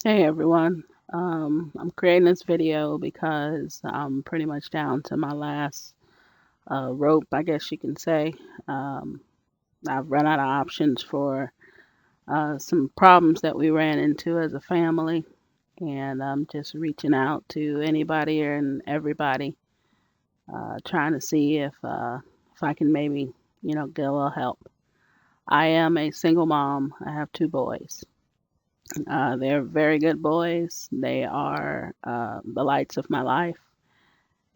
Hey everyone. I'm creating this video because I'm pretty much down to my last rope, I guess you can say. Um, I've run out of options for some problems that we ran into as a family, and I'm just reaching out to anybody and everybody, trying to see if I can maybe, get a little help. I am a single mom. I have two boys. They're very good boys. They are the lights of my life.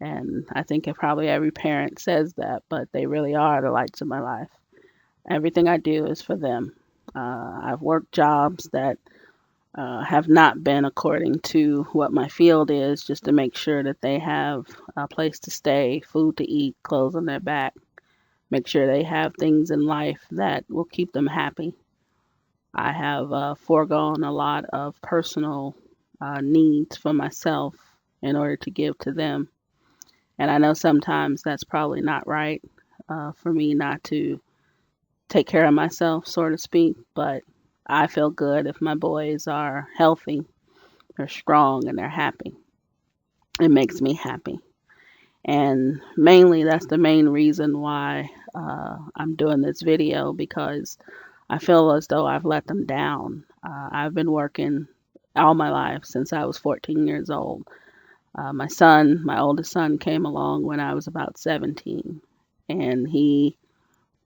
And I think if probably every parent says that, but they really are the lights of my life. Everything I do is for them. I've worked jobs that have not been according to what my field is, just to make sure that they have a place to stay, food to eat, clothes on their back, make sure they have things in life that will keep them happy. I have foregone a lot of personal needs for myself in order to give to them. And I know sometimes that's probably not right for me not to take care of myself, so to speak, but I feel good if my boys are healthy, they're strong, and they're happy. It makes me happy. And mainly, that's the main reason why I'm doing this video because I feel as though I've let them down. I've been working all my life since I was 14 years old. My oldest son, came along when I was about 17, and he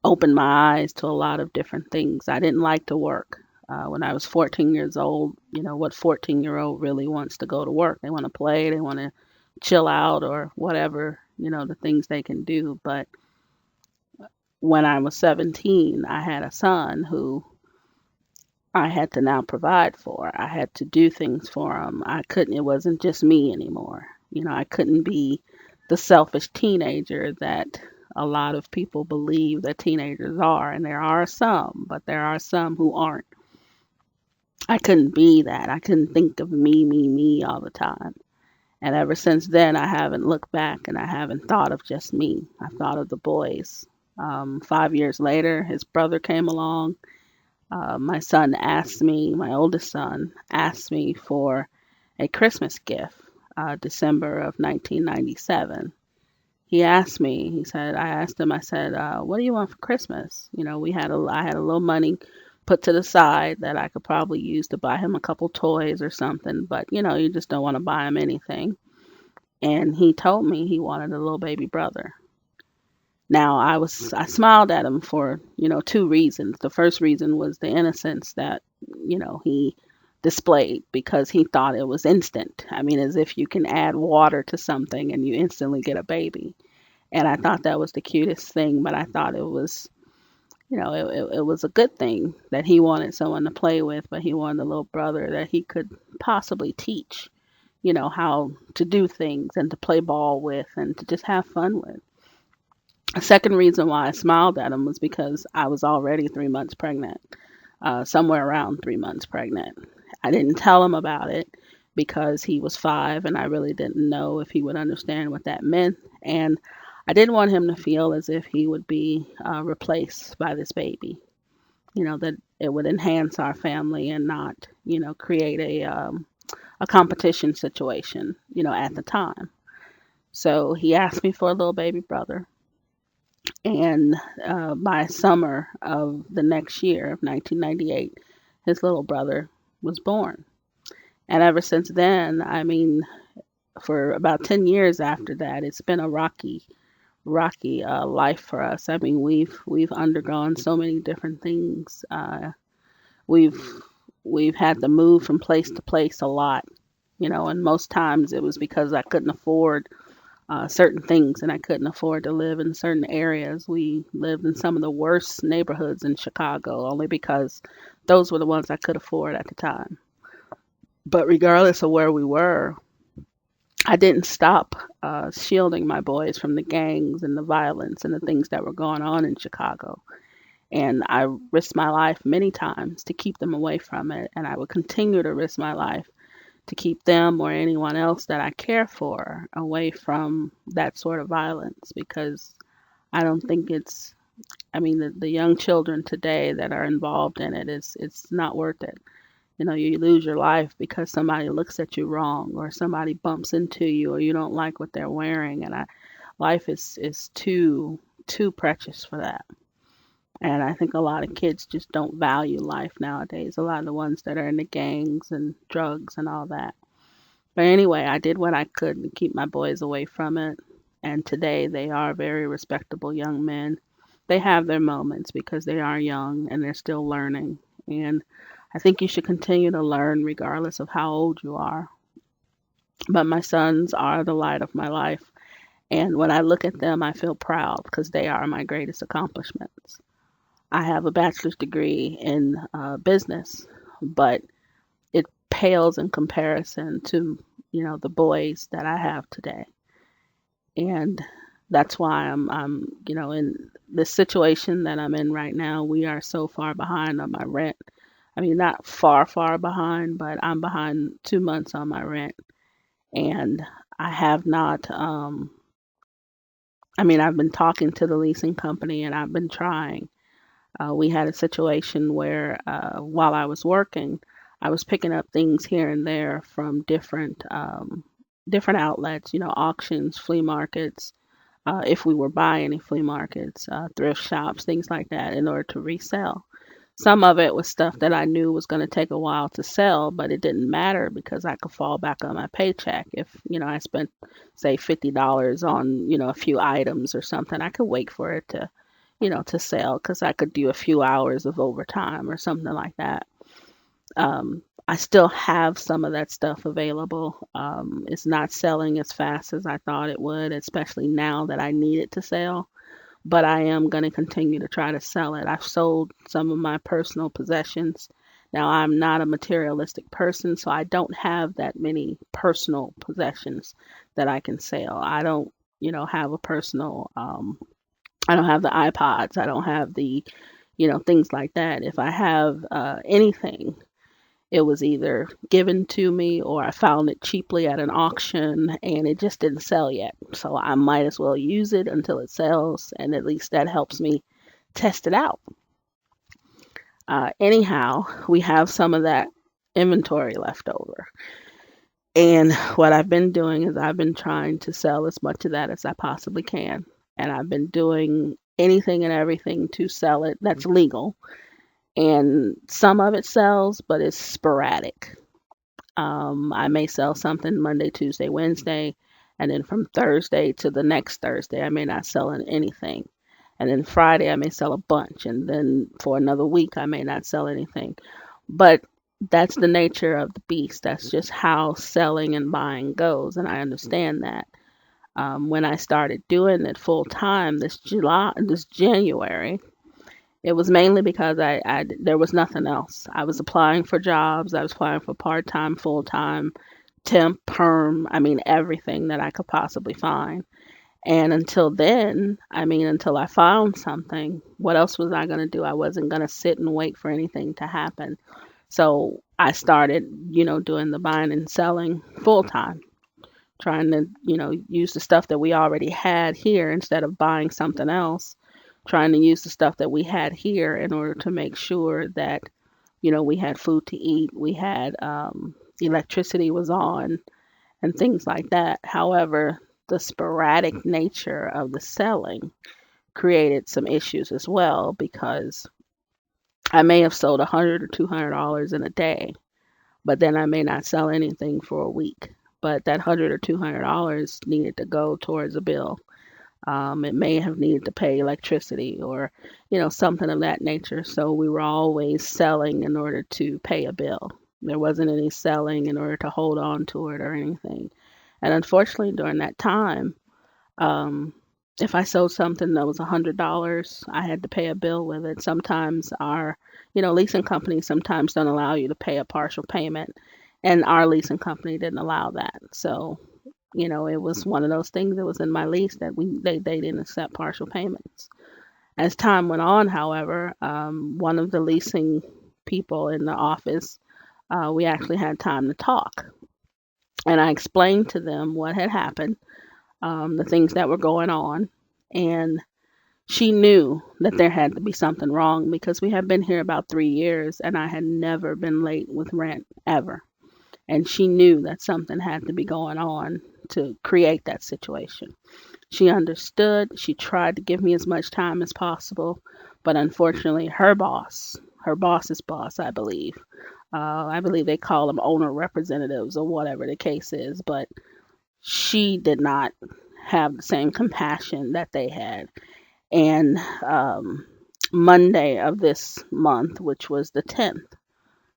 opened my eyes to a lot of different things. I didn't like to work. When I was 14 years old, what 14-year-old really wants to go to work? They want to play, they want to chill out, or whatever, the things they can do. But when I was 17, I had a son who I had to now provide for. I had to do things for him. It wasn't just me anymore. I couldn't be the selfish teenager that a lot of people believe that teenagers are. And there are some, but there are some who aren't. I couldn't be that. I couldn't think of me all the time. And ever since then, I haven't looked back and I haven't thought of just me. I thought of the boys. 5 years later, his brother came along. My oldest son asked me for a Christmas gift, December of 1997. I asked him, I said, what do you want for Christmas? I had a little money put to the side that I could probably use to buy him a couple toys or something, but you just don't want to buy him anything. And he told me he wanted a little baby brother. Now I smiled at him for, two reasons. The first reason was the innocence that, he displayed because he thought it was instant. I mean, as if you can add water to something and you instantly get a baby. And I thought that was the cutest thing, but I thought it was, it was a good thing that he wanted someone to play with, but he wanted a little brother that he could possibly teach, how to do things and to play ball with and to just have fun with. A second reason why I smiled at him was because I was already 3 months pregnant, somewhere around 3 months pregnant. I didn't tell him about it because he was 5 and I really didn't know if he would understand what that meant. And I didn't want him to feel as if he would be replaced by this baby, that it would enhance our family and not, create a competition situation, at the time. So he asked me for a little baby brother. And by summer of the next year of 1998, his little brother was born. And ever since then, I mean, for about 10 years after that, it's been a rocky life for us. I mean, we've undergone so many different things. We've we've had to move from place to place a lot, and most times it was because I couldn't afford certain things and I couldn't afford to live in certain areas. We lived in some of the worst neighborhoods in Chicago only because those were the ones I could afford at the time. But regardless of where we were, I didn't stop shielding my boys from the gangs and the violence and the things that were going on in Chicago. And I risked my life many times to keep them away from it. And I would continue to risk my life to keep them or anyone else that I care for away from that sort of violence because I don't think I mean, the young children today that are involved in it's not worth it. You lose your life because somebody looks at you wrong or somebody bumps into you or you don't like what they're wearing. And life is too precious for that. And I think a lot of kids just don't value life nowadays. A lot of the ones that are in the gangs and drugs and all that. But anyway, I did what I could to keep my boys away from it. And today they are very respectable young men. They have their moments because they are young and they're still learning. And I think you should continue to learn regardless of how old you are. But my sons are the light of my life. And when I look at them, I feel proud because they are my greatest accomplishments. I have a bachelor's degree in business, but it pales in comparison to, the boys that I have today. And that's why I'm in the situation that I'm in right now. We are so far behind on my rent. I mean, not far, far behind, but I'm behind 2 months on my rent. And I have not, I've been talking to the leasing company and I've been trying. We had a situation where while I was working, I was picking up things here and there from different outlets, auctions, flea markets, if we were by any flea markets, thrift shops, things like that, in order to resell. Some of it was stuff that I knew was going to take a while to sell, but it didn't matter because I could fall back on my paycheck. If, I spent, say, $50 on, a few items or something, I could wait for it to sell because I could do a few hours of overtime or something like that. I still have some of that stuff available. It's not selling as fast as I thought it would, especially now that I need it to sell. But I am going to continue to try to sell it. I've sold some of my personal possessions. Now, I'm not a materialistic person, so I don't have that many personal possessions that I can sell. I don't, have a personal, I don't have the iPods. I don't have the, things like that. If I have anything, it was either given to me or I found it cheaply at an auction and it just didn't sell yet. So I might as well use it until it sells, and at least that helps me test it out. Anyhow, we have some of that inventory left over. And what I've been doing is I've been trying to sell as much of that as I possibly can. And I've been doing anything and everything to sell it that's legal. And some of it sells, but it's sporadic. I may sell something Monday, Tuesday, Wednesday, and then from Thursday to the next Thursday, I may not sell anything. And then Friday, I may sell a bunch, and then for another week, I may not sell anything. But that's the nature of the beast. That's just how selling and buying goes, and I understand that. When I started doing it full time this January, it was mainly because there was nothing else. I was applying for jobs. I was applying for part-time, full-time, temp, perm. I mean, everything that I could possibly find. And until then, until I found something, what else was I going to do? I wasn't going to sit and wait for anything to happen. So I started, doing the buying and selling full-time, trying to, use the stuff that we already had here instead of buying something else, trying to use the stuff that we had here in order to make sure that, we had food to eat, we had electricity was on, and things like that. However, the sporadic nature of the selling created some issues as well because I may have sold $100 or $200 in a day, but then I may not sell anything for a week. But that $100 or $200 needed to go towards a bill. It may have needed to pay electricity or, something of that nature. So we were always selling in order to pay a bill. There wasn't any selling in order to hold on to it or anything. And unfortunately, during that time, um, if I sold something that was $100, I had to pay a bill with it. Sometimes our, leasing companies sometimes don't allow you to pay a partial payment, and our leasing company didn't allow that. So it was one of those things that was in my lease that they didn't accept partial payments. As time went on, however, one of the leasing people in the office, we actually had time to talk. And I explained to them what had happened, the things that were going on. And She knew that there had to be something wrong because we had been here about 3 years and I had never been late with rent ever. And she knew that something had to be going on to create that situation. She understood. She tried to give me as much time as possible, but unfortunately, her boss's boss, I believe they call them owner representatives or whatever the case is, but she did not have the same compassion that they had. And Monday of this month, which was the 10th,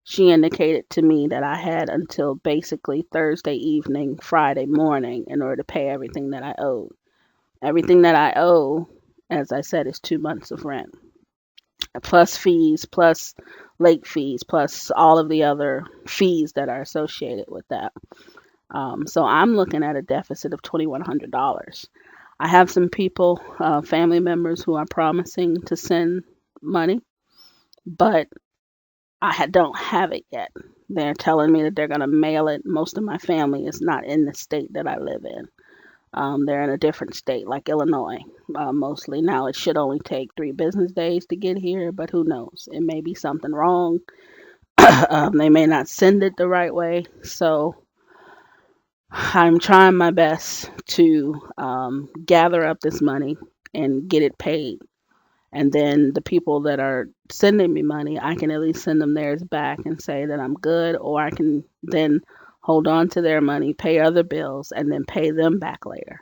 she indicated to me that I had until basically Thursday evening, Friday morning in order to pay everything that I owed. Everything that I owe, as I said, is 2 months of rent, plus fees, plus late fees, plus all of the other fees that are associated with that. So I'm looking at a deficit of $2,100. I have some people, family members, who are promising to send money, but don't have it yet. They're telling me that they're going to mail it. Most of my family is not in the state that I live in. They're in a different state, like Illinois, mostly. Now, it should only take 3 business days to get here, but who knows? It may be something wrong. They may not send it the right way. So I'm trying my best to gather up this money and get it paid. And then the people that are sending me money, I can at least send them theirs back and say that I'm good, or I can then hold on to their money, pay other bills, and then pay them back later.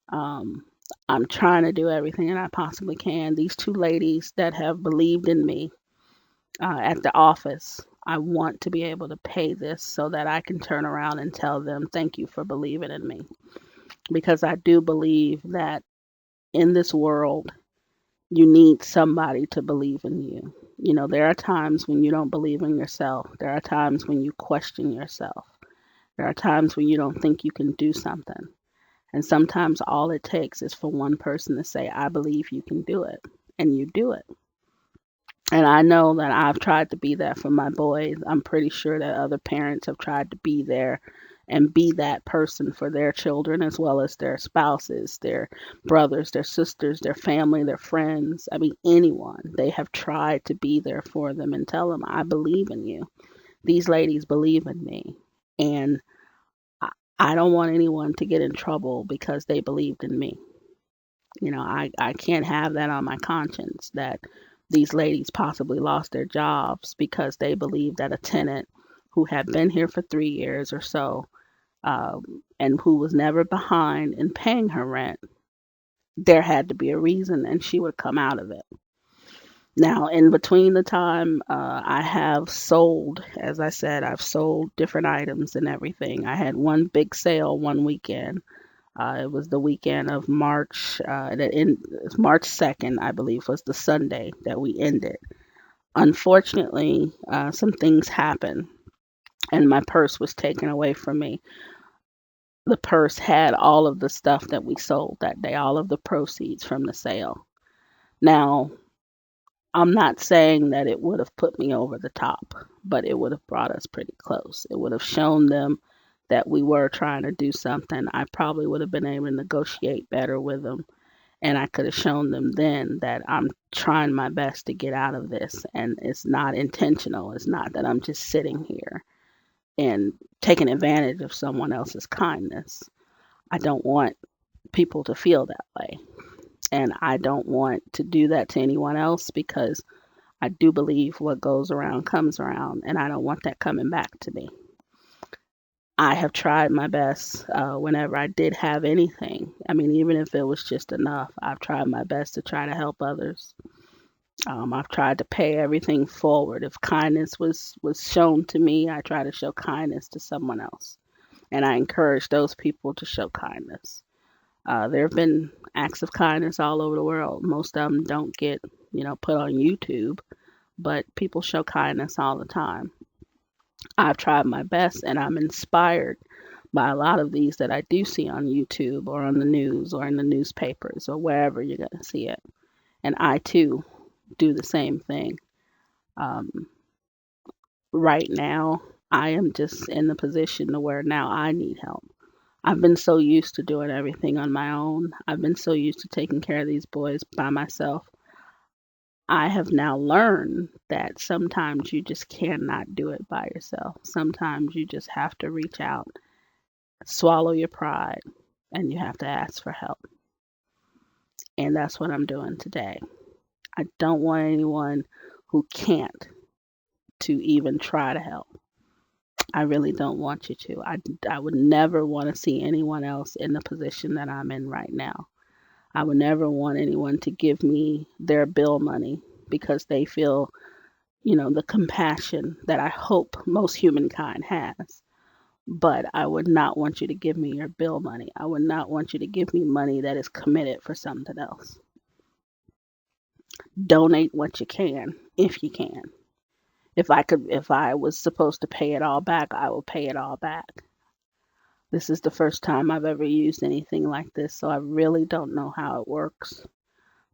Um, I'm trying to do everything that I possibly can. These two ladies that have believed in me at the office, I want to be able to pay this so that I can turn around and tell them thank you for believing in me. Because I do believe that in this world, you need somebody to believe in you. You know, there are times when you don't believe in yourself. There are times when you question yourself. There are times when you don't think you can do something. And sometimes all it takes is for one person to say, I believe you can do it. And you do it. And I know that I've tried to be that for my boys. I'm pretty sure that other parents have tried to be there and be that person for their children as well as their spouses, their brothers, their sisters, their family, their friends. I mean, anyone. They have tried to be there for them and tell them, I believe in you. These ladies believe in me. And I, I don't want anyone to get in trouble because they believed in me. You know, I can't have that on my conscience that these ladies possibly lost their jobs because they believed that a tenant who had been here for 3 years or so, and who was never behind in paying her rent, there had to be a reason and she would come out of it. Now, in between the time, I have sold, as I said, I've sold different items and everything. I had one big sale one weekend. It was the weekend of March 2nd, I believe, was the Sunday that we ended. Unfortunately, some things happened and my purse was taken away from me. The purse had all of the stuff that we sold that day, all of the proceeds from the sale. Now, I'm not saying that it would have put me over the top, but it would have brought us pretty close. It would have shown them that we were trying to do something. I probably would have been able to negotiate better with them. And I could have shown them then that I'm trying my best to get out of this. And it's not intentional. It's not that I'm just sitting here and taking advantage of someone else's kindness. I don't want people to feel that way. And I don't want to do that to anyone else because I do believe what goes around comes around, and I don't want that coming back to me. I have tried my best whenever I did have anything. I mean, even if it was just enough, I've tried my best to try to help others. I've tried to pay everything forward. If kindness was shown to me, I try to show kindness to someone else, and I encourage those people to show kindness. There have been acts of kindness all over the world. Most of them don't get, put on YouTube, but people show kindness all the time. I've tried my best and I'm inspired by a lot of these that I do see on YouTube or on the news or in the newspapers or wherever you're going to see it. And I too do the same thing. Um, right now, I am just in the position to where now I need help. I've been so used to doing everything on my own. I've been so used to taking care of these boys by myself. I have now learned that sometimes you just cannot do it by yourself. Sometimes you just have to reach out, swallow your pride, and you have to ask for help. And that's what I'm doing today. I don't want anyone who can't to even try to help. I really don't want you to. I would never want to see anyone else in the position that I'm in right now. I would never want anyone to give me their bill money because they feel, the compassion that I hope most humankind has. But I would not want you to give me your bill money. I would not want you to give me money that is committed for something else. Donate what you can, if you can. If I was supposed to pay it all back, I will pay it all back. This is the first time I've ever used anything like this, so I really don't know how it works.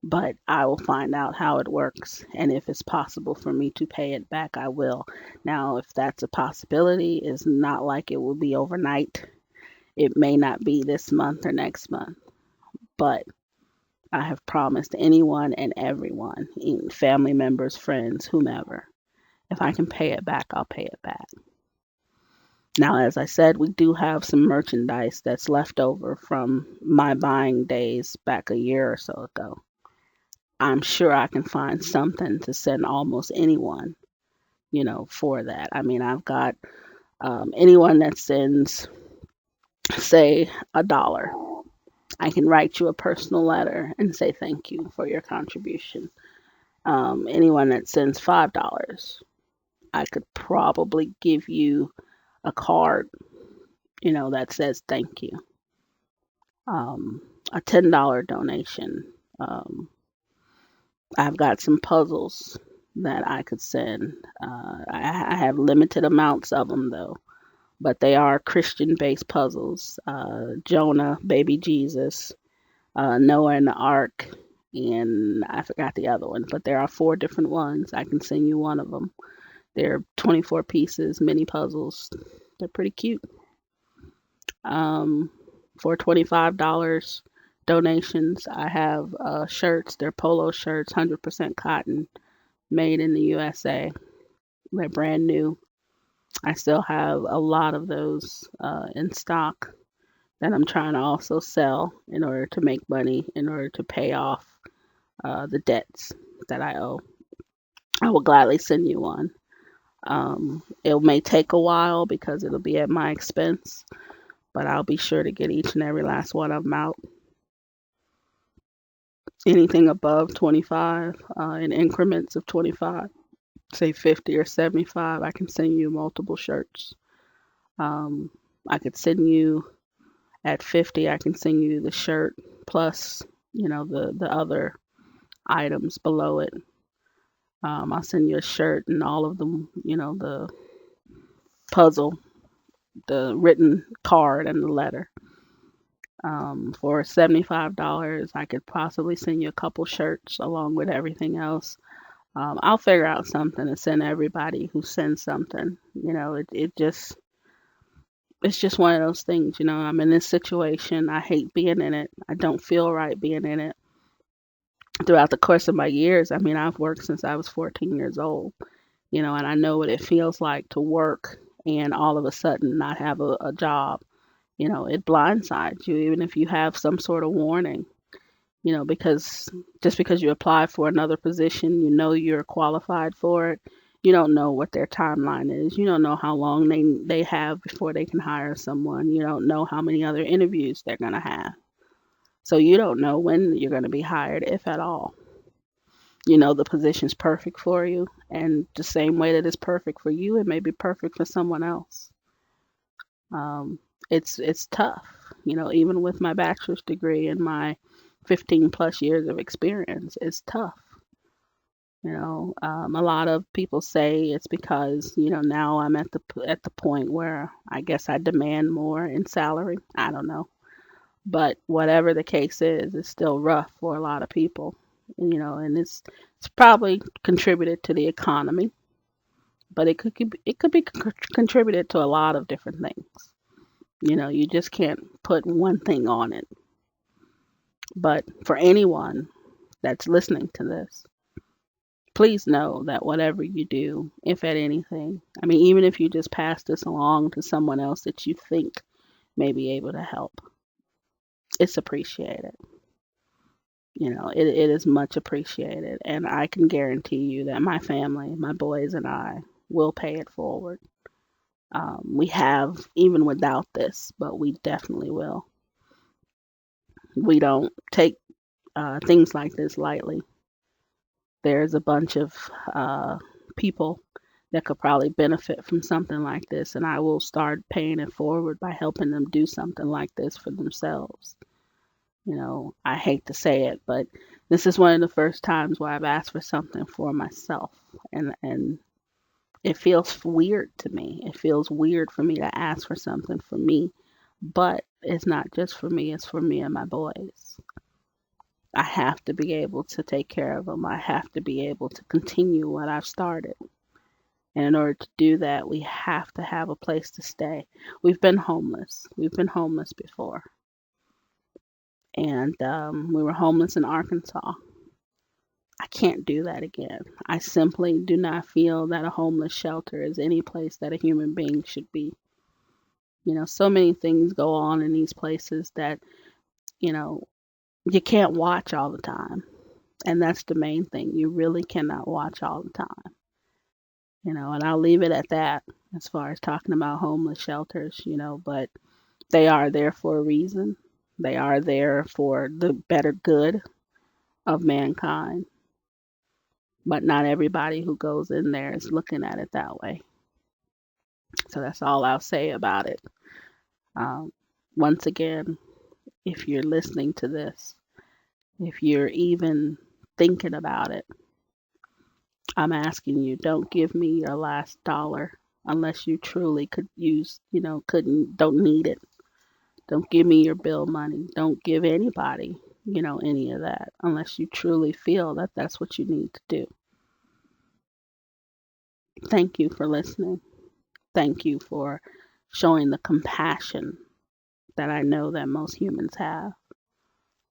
But I will find out how it works, and if it's possible for me to pay it back, I will. Now, if that's a possibility, it's not like it will be overnight. It may not be this month or next month, but I have promised anyone and everyone, family members, friends, whomever, if I can pay it back, I'll pay it back. Now, as I said, we do have some merchandise that's left over from my buying days back a year or so ago. I'm sure I can find something to send almost anyone, for that. I mean, I've got anyone that sends, say, $1. I can write you a personal letter and say thank you for your contribution. Anyone that sends $5, I could probably give you a card, that says thank you. A $10 donation. I've got some puzzles that I could send. I have limited amounts of them though, but they are Christian-based puzzles. Jonah, baby Jesus, Noah and the Ark, and I forgot the other one, but there are 4 different ones. I can send you one of them. They're 24 pieces, mini puzzles. They're pretty cute. For $25 donations, I have shirts. They're polo shirts, 100% cotton, made in the USA. They're brand new. I still have a lot of those in stock that I'm trying to also sell in order to make money, in order to pay off the debts that I owe. I will gladly send you one. It may take a while because it'll be at my expense, but I'll be sure to get each and every last one of them out. Anything above 25 in increments of 25, say 50 or 75, I can send you multiple shirts. I could send you at 50, I can send you the shirt plus, the other items below it. I'll send you a shirt and all of them, the puzzle, the written card, and the letter. For $75, I could possibly send you a couple shirts along with everything else. I'll figure out something to send everybody who sends something. It's just one of those things. I'm in this situation. I hate being in it. I don't feel right being in it. Throughout the course of my years, I mean, I've worked since I was 14 years old, and I know what it feels like to work and all of a sudden not have a job. It blindsides you, even if you have some sort of warning, because just because you apply for another position, you're qualified for it. You don't know what their timeline is. You don't know how long they have before they can hire someone. You don't know how many other interviews they're going to have. So you don't know when you're going to be hired, if at all. The position's perfect for you, and the same way that it's perfect for you, it may be perfect for someone else. It's tough, even with my bachelor's degree and my 15 plus years of experience, it's tough. A lot of people say it's because, now I'm at the point where I guess I demand more in salary. I don't know. But whatever the case is, it's still rough for a lot of people, and it's probably contributed to the economy, but it could be contributed to a lot of different things. You just can't put one thing on it. But for anyone that's listening to this, please know that whatever you do, if at anything, I mean, even if you just pass this along to someone else that you think may be able to help, it's appreciated. It is much appreciated. And I can guarantee you that my family, my boys, and I will pay it forward. We have, even without this, but we definitely will. We don't take things like this lightly. There's a bunch of people that could probably benefit from something like this, and I will start paying it forward by helping them do something like this for themselves. I hate to say it, but this is one of the first times where I've asked for something for myself, and it feels weird to me. It feels weird for me to ask for something for me, but it's not just for me, it's for me and my boys. I have to be able to take care of them. I have to be able to continue what I've started. And in order to do that, we have to have a place to stay. We've been homeless. We've been homeless before. And we were homeless in Arkansas. I can't do that again. I simply do not feel that a homeless shelter is any place that a human being should be. So many things go on in these places that, you know, you can't watch all the time. And that's the main thing. You really cannot watch all the time. And I'll leave it at that as far as talking about homeless shelters, but they are there for a reason. They are there for the better good of mankind. But not everybody who goes in there is looking at it that way. So that's all I'll say about it. Um, Once again, if you're listening to this, if you're even thinking about it, I'm asking you, don't give me your last dollar unless you truly could use, don't need it. Don't give me your bill money. Don't give anybody, any of that unless you truly feel that that's what you need to do. Thank you for listening. Thank you for showing the compassion that I know that most humans have.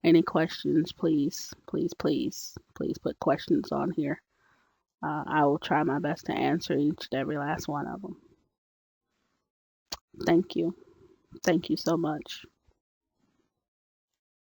Any questions, please, please, please, please put questions on here. I will try my best to answer each and every last one of them. Thank you. Thank you so much.